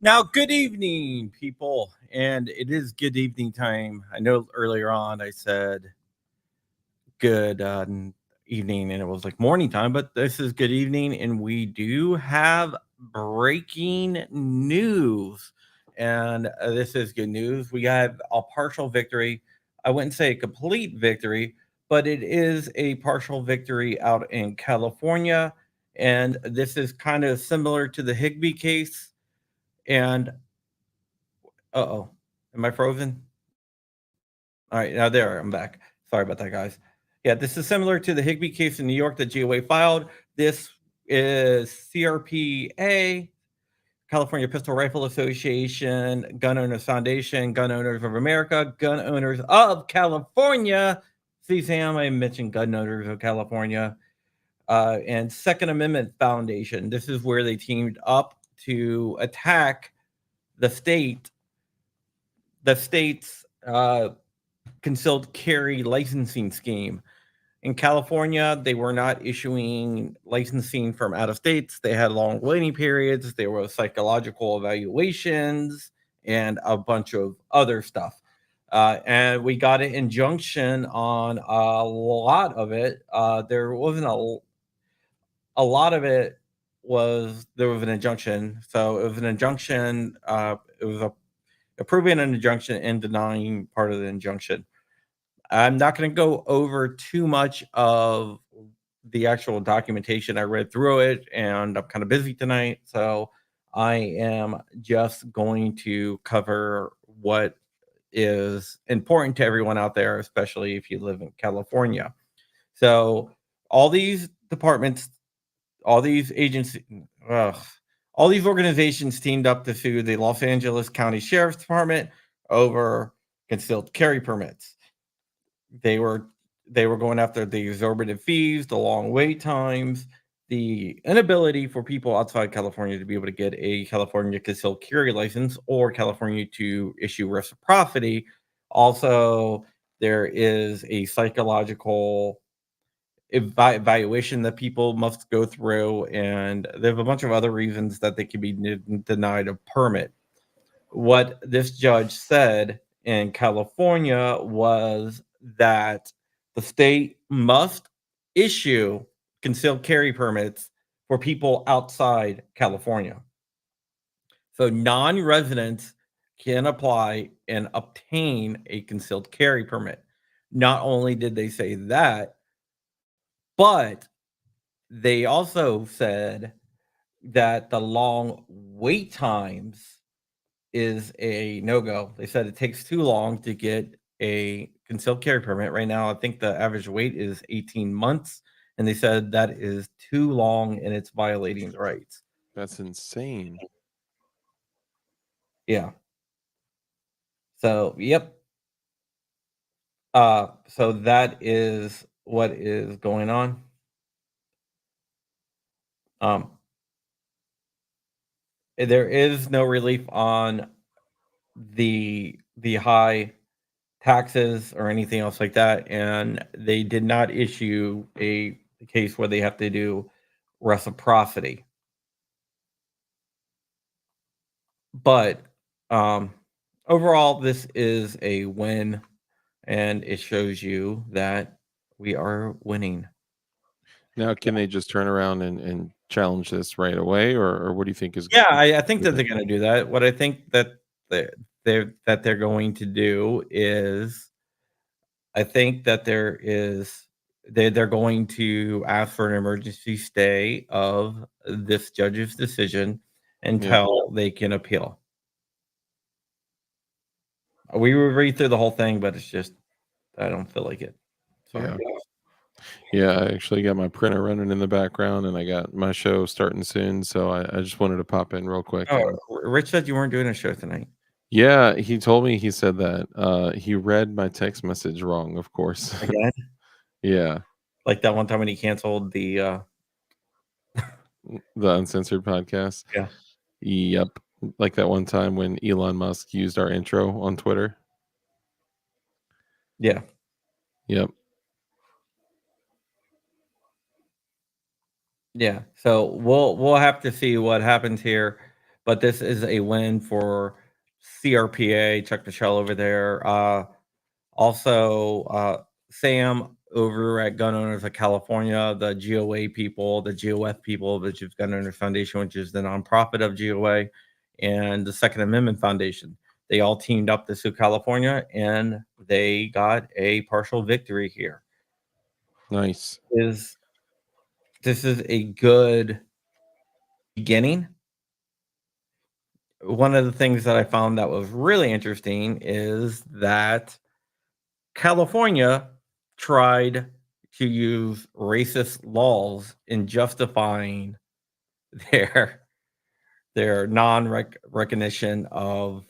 Now, good evening, people. And it is good evening time. I know earlier on I said good evening and it was like morning time, but this is good evening. And we do have breaking news. And this is good news. We have a partial victory. I wouldn't say a complete victory, but it is a partial victory out in California. And this is kind of similar to the Higby case. And uh-oh. Am I frozen? All right, now there, I'm back. Sorry about that, guys. Yeah, this is similar to the Higby case in New York that GOA filed. This is CRPA, California Pistol Rifle Association, Gun Owners Foundation, Gun Owners of America, Gun Owners of California. See, Sam, I mentioned Gun Owners of California, and Second Amendment Foundation. This is where they teamed up to attack the state's concealed carry licensing scheme. In California, they were not issuing licensing from out of states. They had long waiting periods. There were psychological evaluations and a bunch of other stuff. And we got an injunction on a lot of it. There wasn't a lot of it was there was an injunction. So it was an injunction. It was approving an injunction and denying part of the injunction. I'm not going to go over too much of the actual documentation. I read through it and I'm kind of busy tonight. So I am just going to cover what is important to everyone out there, especially if you live in California. So all these departments, all these agencies, all these organizations teamed up to sue the Los Angeles County Sheriff's Department over concealed carry permits. They were going after the exorbitant fees, the long wait times, the inability for people outside California to be able to get a California concealed carry license or California to issue reciprocity. Also, there is a psychological evaluation that people must go through, and they have a bunch of other reasons that they can be denied a permit. What this judge said in California was that the state must issue concealed carry permits for people outside California. So non-residents can apply and obtain a concealed carry permit. Not only did they say that, but they also said that the long wait times is a no-go. They said it takes too long to get a concealed carry permit. Right now, I think the average wait is 18 months, and they said that is too long and it's violating the rights. That's insane. Yeah. So, yep. So that is what is going on. There is no relief on the high taxes or anything else like that, and they did not issue a case where they have to do reciprocity. But overall, this is a win, and it shows you that we are winning. Now, can they just turn around and challenge this right away, or what do you think is Yeah, I think with that it? they're going to do that. What I think that they're going to do is, I think that they're going to ask for an emergency stay of this judge's decision Yeah, until they can appeal. We will read through the whole thing, but it's just I don't feel like it. Sorry, yeah, guys. yeah. I actually got my printer running in the background, and I got my show starting soon, so I just wanted to pop in real quick. Oh, And Rich said you weren't doing a show tonight yeah, he told me, he said that he read my text message wrong, of course. again, Yeah, like that one time when he canceled the. the uncensored podcast. Yeah, Yep, like that one time when Elon Musk used our intro on Twitter. yeah, Yep. yeah. So we'll have to see what happens here, but this is a win for CRPA. Chuck Michelle over there. Also, Sam over at Gun Owners of California, the GOA people, the GOF people, which is Gun Owners Foundation, which is the nonprofit of GOA, and the Second Amendment Foundation. They all teamed up to sue California, and they got a partial victory here. Nice. Is This is a good beginning. One of the things that I found that was really interesting is that California tried to use racist laws in justifying their recognition of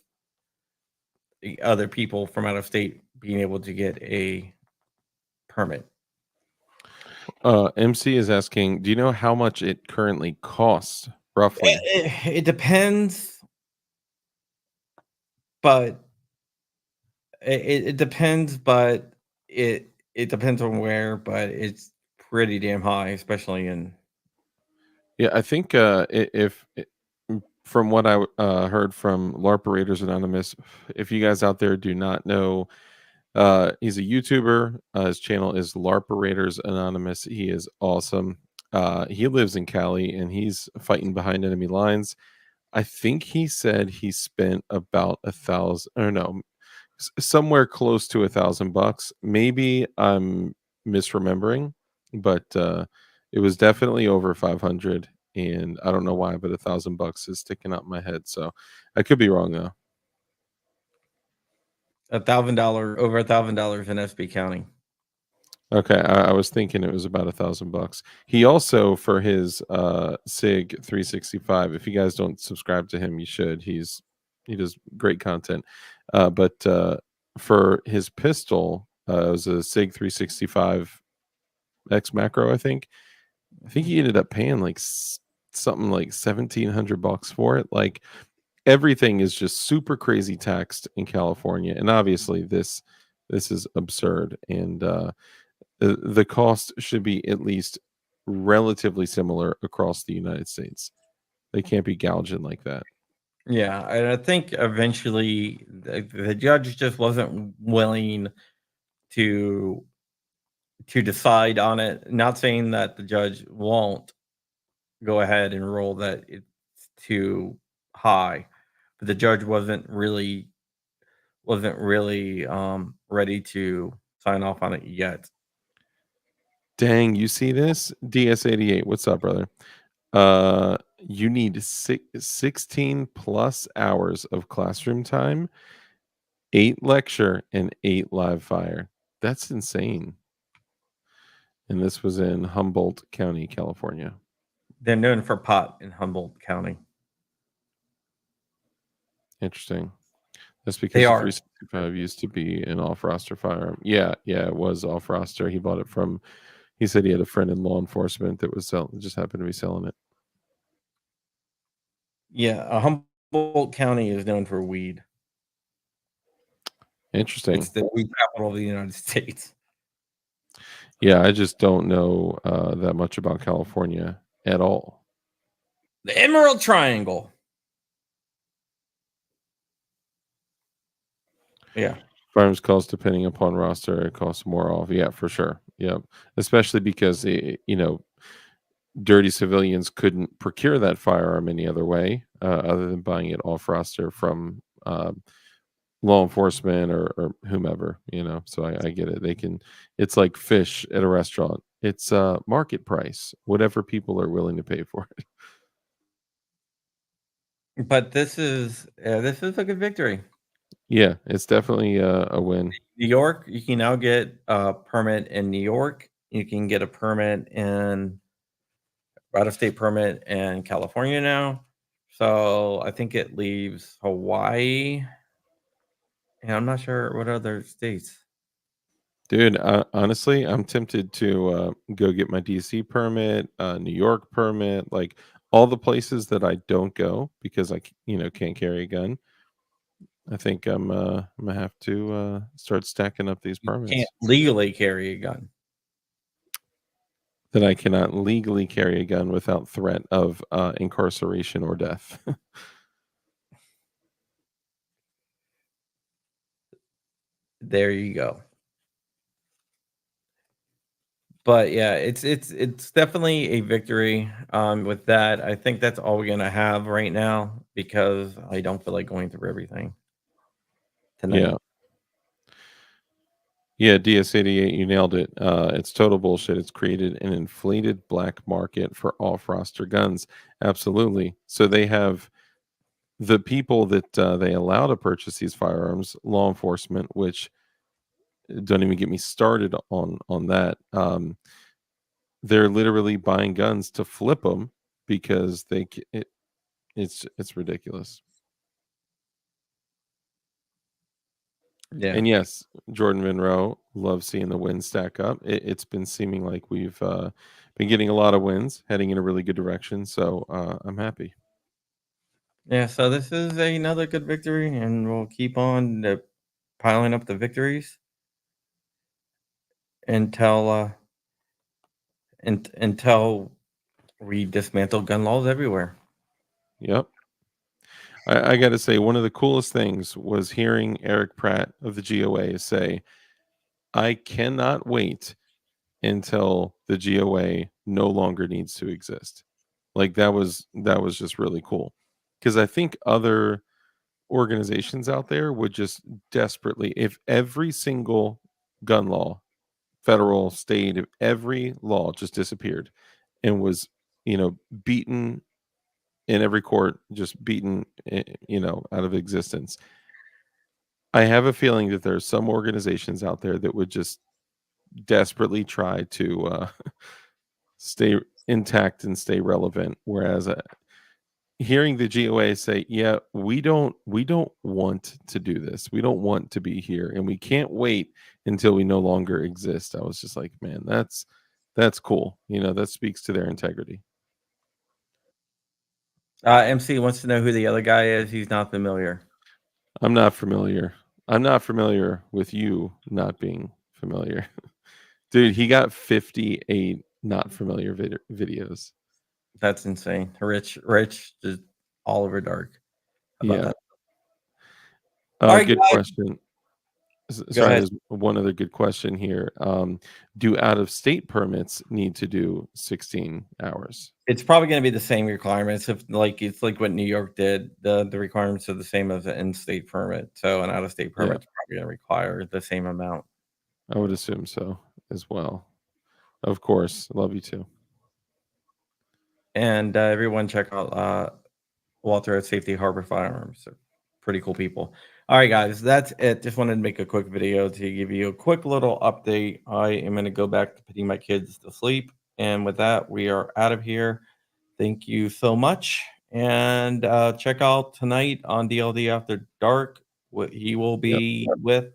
the other people from out of state being able to get a permit. MC is asking, do you know how much it currently costs roughly? It depends, but it depends, but it depends on where, but it's pretty damn high, especially in. Yeah, I think from what I heard from LARPerators Anonymous, if you guys out there do not know, he's a YouTuber. His channel is LARPerators Anonymous. He is awesome. He lives in Cali and he's fighting behind enemy lines. I think he said he spent about 1,000, or no, somewhere close to $1,000. Maybe I'm misremembering, but it was definitely over 500. And I don't know why, but $1,000 is sticking out in my head. So I could be wrong though. $1,000, over $1,000 in SB County. Okay, I was thinking it was about $1,000. He also, for his Sig 365. If you guys don't subscribe to him, you should. He does great content. But for his pistol, it was a Sig 365 X macro. I think he ended up paying like something like $1,700 for it. Like everything is just super crazy taxed in California, and obviously this is absurd. And the cost should be at least relatively similar across the United States. They can't be gouging like that. Yeah, and I think eventually the judge just wasn't willing to decide on it. Not saying that the judge won't go ahead and rule that it's too high, but the judge wasn't really ready to sign off on it yet. Dang, you see this? DS88, what's up, brother? You need 16 plus hours of classroom time, 8 lecture, and 8 live fire. That's insane. And this was in Humboldt County, California. They're known for pot in Humboldt County. Interesting. That's They because the are. 365 used to be an off-roster firearm. Yeah, yeah, it was off-roster. He bought it from. He said he had a friend in law enforcement that was selling, just happened to be selling it. Yeah, Humboldt County is known for weed. Interesting. It's the weed capital of the United States. Yeah, I just don't know that much about California at all. The Emerald Triangle. Yeah. Firearms cost depending upon roster, it costs more off. Yeah, for sure. Yep. Especially because dirty civilians couldn't procure that firearm any other way, other than buying it off roster from law enforcement or whomever, So I get it. They can. It's like fish at a restaurant. It's market price, whatever people are willing to pay for it. But this is a good victory. Yeah, it's definitely a win. New York, you can now get a permit in New York. You can get a permit in out of state permit in California now. So I think it leaves Hawaii, and I'm not sure what other states. Dude, honestly, I'm tempted to go get my DC permit, New York permit, like all the places that I don't go because can't carry a gun. I think I'm gonna have to start stacking up these You can't permits legally carry a gun. that I cannot legally carry a gun without threat of incarceration or death. There you go. But yeah, it's definitely a victory. With that, I think that's all we're gonna have right now because I don't feel like going through everything Yeah, tonight. yeah, DS88, you nailed it. It's total bullshit. It's created an inflated black market for off roster guns. Absolutely. So they have the people that they allow to purchase these firearms, law enforcement, which don't even get me started on that. They're literally buying guns to flip them because it's ridiculous. Yeah. And yes, Jordan Monroe loves seeing the wins stack up. It's been seeming like we've been getting a lot of wins, heading in a really good direction. So I'm happy. Yeah, so this is another good victory, and we'll keep on piling up the victories until until we dismantle gun laws everywhere. Yep. I got to say, one of the coolest things was hearing Eric Pratt of the GOA say, I cannot wait until the GOA no longer needs to exist. Like that was just really cool. Because I think other organizations out there would just desperately, if every single gun law, federal, state, if every law just disappeared and was, beaten in every court, just beaten, out of existence. I have a feeling that there's some organizations out there that would just desperately try to stay intact and stay relevant. Whereas hearing the GOA say, "Yeah, we don't want to do this. We don't want to be here, and we can't wait until we no longer exist." I was just like, "Man, that's cool." That speaks to their integrity. MC wants to know who the other guy is. He's not familiar. I'm not familiar. I'm not familiar with you not being familiar. Dude, he got 58 not familiar videos. That's insane. Rich, just Oliver Dark. How about Yeah. that? All right, Good guys, question. go Sorry, ahead. there's one other good question here. Do out of state permits need to do 16 hours? It's probably going to be the same requirements. If like it's like what New York did, the requirements are the same as an in-state permit. So an out-of-state Yeah, permit's probably going to require the same amount. I would assume so as well. Of course. Love you too. And everyone check out Walter at Safety Harbor Firearms. They're pretty cool people. All right, guys, that's it. Just wanted to make a quick video to give you a quick little update. I am going to go back to putting my kids to sleep. And with that, we are out of here. Thank you so much. And check out tonight on DLD After Dark what he will Yep. be with.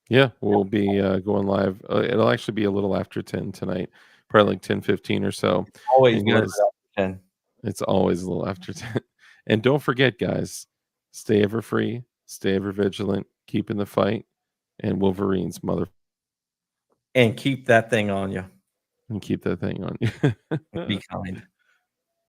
Yeah, we'll be going live. It'll actually be a little after 10 tonight, probably like 10:15 or so. Always And a little guys, bit after 10. it's always a little after 10. And don't forget, guys, stay ever free, stay ever vigilant, keep in the fight, and Wolverines, mother, And keep that thing on you. and keep that thing on you. Be kind.